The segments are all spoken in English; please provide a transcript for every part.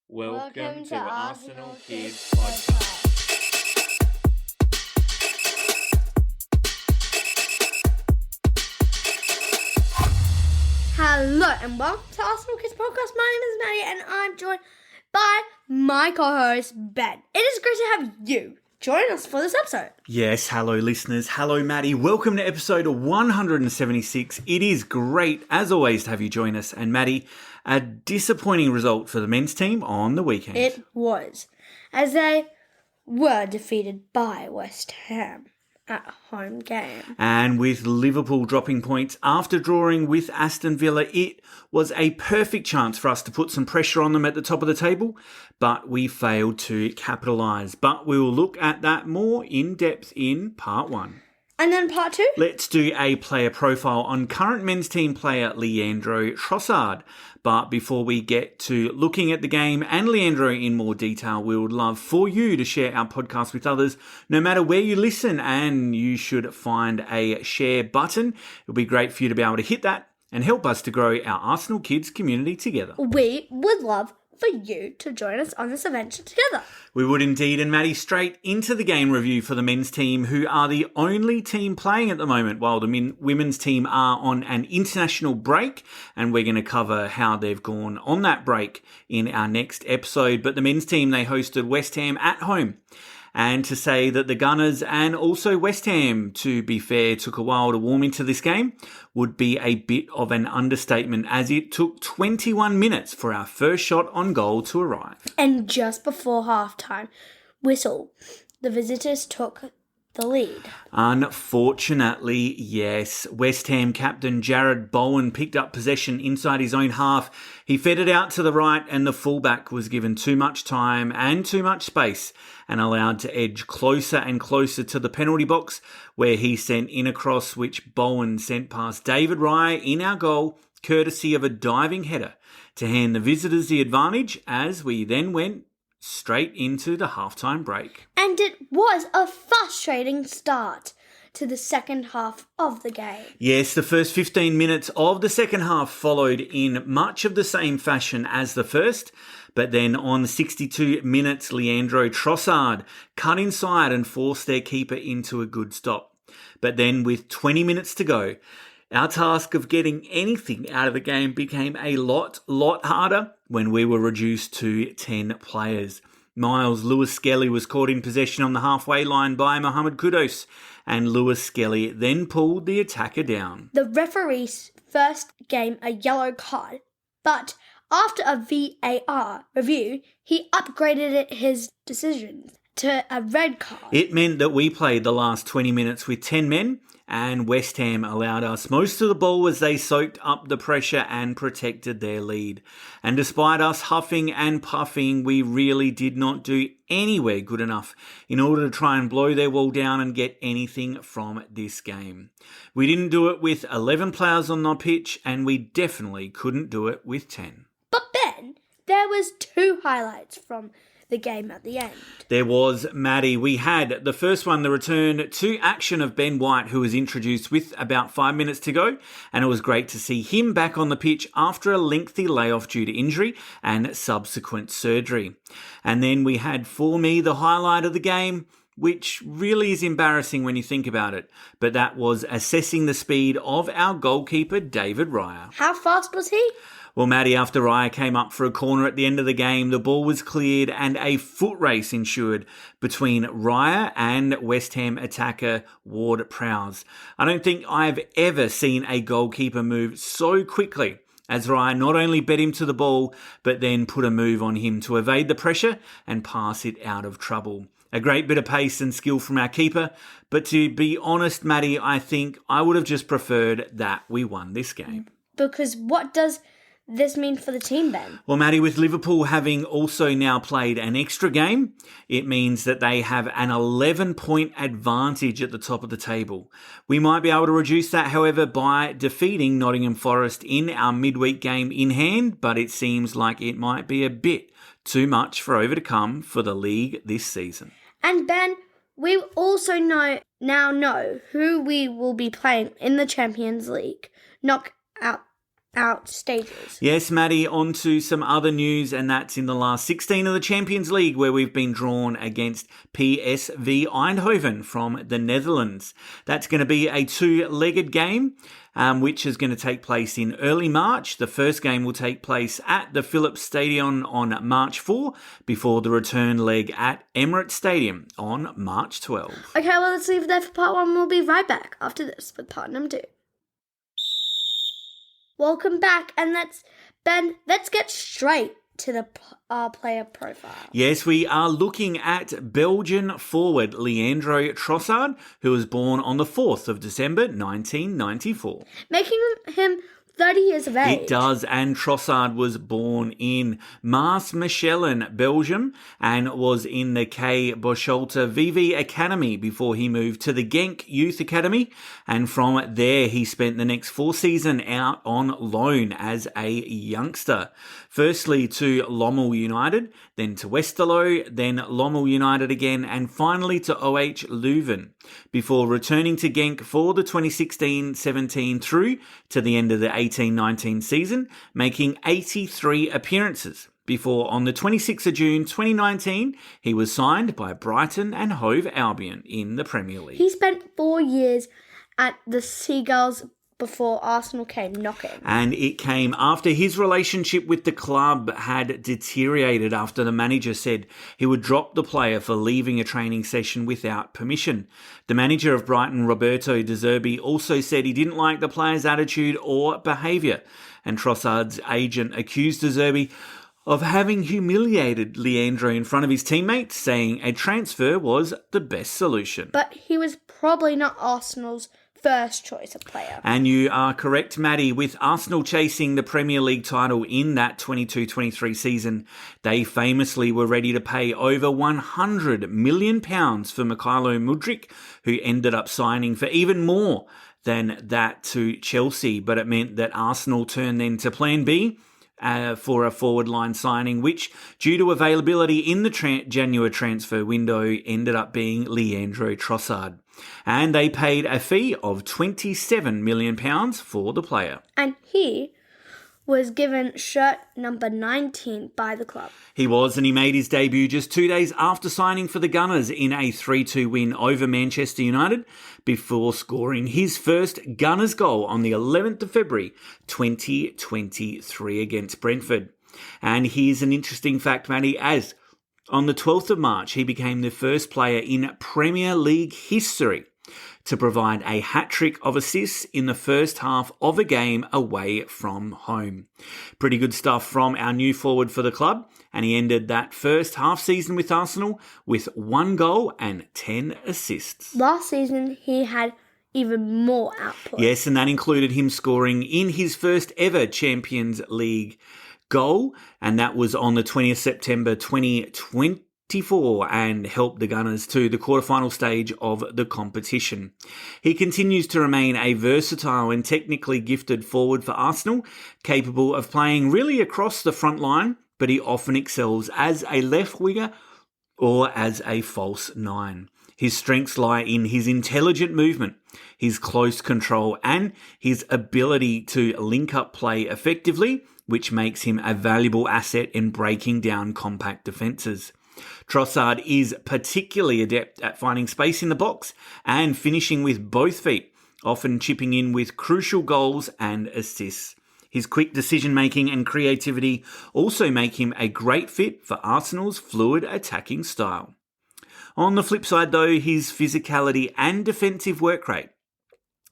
Welcome to Arsenal Kids Podcast. Hello and welcome to Arsenal Kids Podcast. My name is Madi and I'm joined by my co-host Ben. It is great to have you join us for this episode. Yes, hello listeners. Hello Maddie. Welcome to episode 176. It is great, as always, to have you join us. And Maddie, a disappointing result for the men's team on the weekend. It was, as they were defeated by West Ham at a home game. And with Liverpool dropping points after drawing with Aston Villa, it was a perfect chance for us to put some pressure on them at the top of the table, but we failed to capitalise. But we will look at that more in depth in part one. And then part two? Let's do a player profile on current men's team player Leandro Trossard. But before we get to looking at the game and Leandro in more detail, we would love for you to share our podcast with others, no matter where you listen, and you should find a share button. It'll be great for you to be able to hit that and help us to grow our Arsenal Kids community together. We would love for you to join us on this adventure together. We would indeed. And Maddie, straight into the game review for the men's team, who are the only team playing at the moment, while the women's team are on an international break, and we're going to cover how they've gone on that break in our next episode. But the men's team, they hosted West Ham at home. And to say that the Gunners and also West Ham, to be fair, took a while to warm into this game would be a bit of an understatement, as it took 21 minutes for our first shot on goal to arrive. And just before halftime whistle, the visitors took the lead. Unfortunately, yes. West Ham captain Jarrod Bowen picked up possession inside his own half. He fed it out to the right, and the fullback was given too much time and too much space and allowed to edge closer and closer to the penalty box, where he sent in a cross which Bowen sent past David Raya in our goal, courtesy of a diving header, to hand the visitors the advantage, as we then went straight into the halftime break. And it was a frustrating start to the second half of the game. Yes, the first 15 minutes of the second half followed in much of the same fashion as the first, but then on 62 minutes, Leandro Trossard cut inside and forced their keeper into a good stop. But then with 20 minutes to go, our task of getting anything out of the game became a lot harder when we were reduced to 10 players. Miles Lewis-Skelly was caught in possession on the halfway line by Mohamed Kudus, and Lewis-Skelly then pulled the attacker down. The referees first gave a yellow card, but after a VAR review, he upgraded his decision to a red card. It meant that we played the last 20 minutes with 10 men, and West Ham allowed us most of the ball as they soaked up the pressure and protected their lead. And despite us huffing and puffing, we really did not do anywhere good enough in order to try and blow their wall down and get anything from this game. We didn't do it with 11 players on the pitch, and we definitely couldn't do it with 10. But Ben, there was two highlights from the game at the end. There was, Maddie. We had the first one, the return to action of Ben White, who was introduced with about 5 minutes to go, and it was great to see him back on the pitch after a lengthy layoff due to injury and subsequent surgery. And then we had, for me, the highlight of the game, which really is embarrassing when you think about it, but that was assessing the speed of our goalkeeper, David Raya. How fast was he? Well, Maddie, after Raya came up for a corner at the end of the game, the ball was cleared and a foot race ensued between Raya and West Ham attacker Ward Prowse. I don't think I've ever seen a goalkeeper move so quickly, as Raya not only bet him to the ball, but then put a move on him to evade the pressure and pass it out of trouble. A great bit of pace and skill from our keeper, but to be honest, Maddie, I think I would have just preferred that we won this game. Because what does this mean for the team, Ben? Well, Maddie, with Liverpool having also now played an extra game, it means that they have an 11-point advantage at the top of the table. We might be able to reduce that, however, by defeating Nottingham Forest in our midweek game in hand, but it seems like it might be a bit too much for over to come for the league this season. And Ben, we also now know who we will be playing in the Champions League knockout knockout stages. Yes, Maddie, on to some other news, and that's in the last 16 of the Champions League, where we've been drawn against PSV Eindhoven from the Netherlands. That's going to be a two-legged game, which is going to take place in early March. The first game will take place at the Philips Stadion on March 4, before the return leg at Emirates Stadium on March 12. Okay, well, let's leave it there for part one. We'll be right back after this with part number 2. Welcome back, and let's get straight to the player profile. Yes, we are looking at Belgian forward Leandro Trossard, who was born on the 4th of December 1994. Making him 30 years of age. It does, and Trossard was born in Maasmechelen, Belgium, and was in the K. Boscholte VV Academy before he moved to the Genk Youth Academy, and from there he spent the next 4 seasons out on loan as a youngster. Firstly to Lommel United, then to Westerlo, then Lommel United again, and finally to OH Leuven, before returning to Genk for the 2016-17 through to the end of the 18-19 season, making 83 appearances, before on the 26th of June 2019, he was signed by Brighton and Hove Albion in the Premier League. He spent 4 years at the Seagulls before Arsenal came knocking. And it came after his relationship with the club had deteriorated after the manager said he would drop the player for leaving a training session without permission. The manager of Brighton, Roberto De Zerbi, also said he didn't like the player's attitude or behaviour, and Trossard's agent accused De Zerbi of having humiliated Leandro in front of his teammates, saying a transfer was the best solution. But he was probably not Arsenal's first choice of player. And you are correct, Maddie. With Arsenal chasing the Premier League title in that 22-23 season, they famously were ready to pay over £100 million for Mykhailo Mudryk, who ended up signing for even more than that to Chelsea. But it meant that Arsenal turned then to Plan B, for a forward line signing, which, due to availability in the January transfer window, ended up being Leandro Trossard. And they paid a fee of £27 million for the player. And he was given shirt number 19 by the club. He was, and he made his debut just 2 days after signing for the Gunners in a 3-2 win over Manchester United, before scoring his first Gunners goal on the 11th of February 2023 against Brentford. And here's an interesting fact, Matty, as on the 12th of March, he became the first player in Premier League history to provide a hat-trick of assists in the first half of a game away from home. Pretty good stuff from our new forward for the club, and he ended that first half season with Arsenal with 1 goal and 10 assists. Last season, he had even more output. Yes, and that included him scoring in his first ever Champions League goal, and that was on the 20th September 2020. And helped the Gunners to the quarterfinal stage of the competition. He continues to remain a versatile and technically gifted forward for Arsenal, capable of playing really across the front line, but he often excels as a left winger or as a false 9. His strengths lie in his intelligent movement, his close control, and his ability to link up play effectively, which makes him a valuable asset in breaking down compact defences. Trossard is particularly adept at finding space in the box and finishing with both feet, often chipping in with crucial goals and assists. His quick decision-making and creativity also make him a great fit for Arsenal's fluid attacking style. On the flip side, though, his physicality and defensive work rate,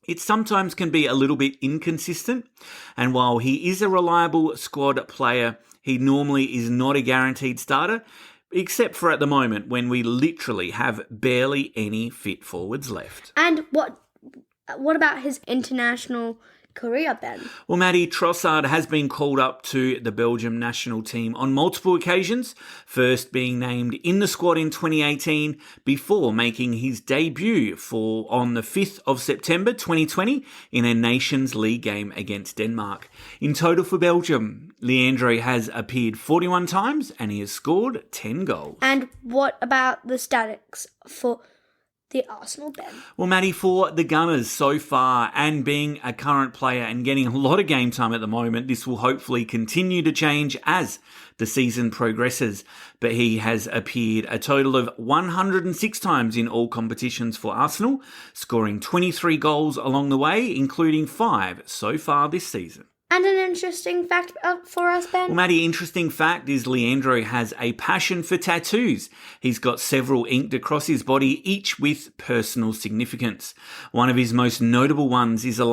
it sometimes can be a little bit inconsistent, and while he is a reliable squad player, he normally is not a guaranteed starter, except for at the moment when we literally have barely any fit forwards left. And what about his international career then? Well, Madi, Trossard has been called up to the Belgium national team on multiple occasions, first being named in the squad in 2018 before making his debut on the 5th of September 2020 in a Nations League game against Denmark. In total for Belgium, Leandro has appeared 41 times and he has scored 10 goals. And what about the statistics for the Arsenal Ben? Well, Maddie, for the Gunners so far and being a current player and getting a lot of game time at the moment, this will hopefully continue to change as the season progresses. But he has appeared a total of 106 times in all competitions for Arsenal, scoring 23 goals along the way, including 5 so far this season. And an interesting fact for us, Ben? Well, Maddie, interesting fact is Leandro has a passion for tattoos. He's got several inked across his body, each with personal significance. One of his most notable ones is a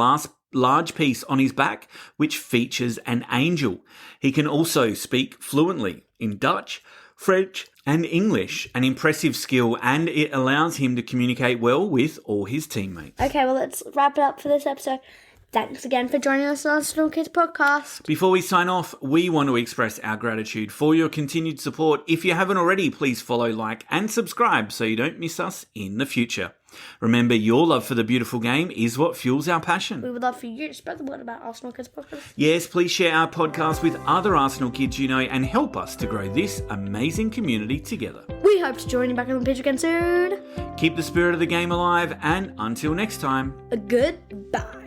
large piece on his back, which features an angel. He can also speak fluently in Dutch, French, and English, an impressive skill, and it allows him to communicate well with all his teammates. Okay, well, let's wrap it up for this episode. Thanks again for joining us on Arsenal Kids Podcast. Before we sign off, we want to express our gratitude for your continued support. If you haven't already, please follow, like, and subscribe so you don't miss us in the future. Remember, your love for the beautiful game is what fuels our passion. We would love for you to spread the word about Arsenal Kids Podcast. Yes, please share our podcast with other Arsenal kids you know and help us to grow this amazing community together. We hope to join you back on the pitch again soon. Keep the spirit of the game alive, and until next time, Goodbye.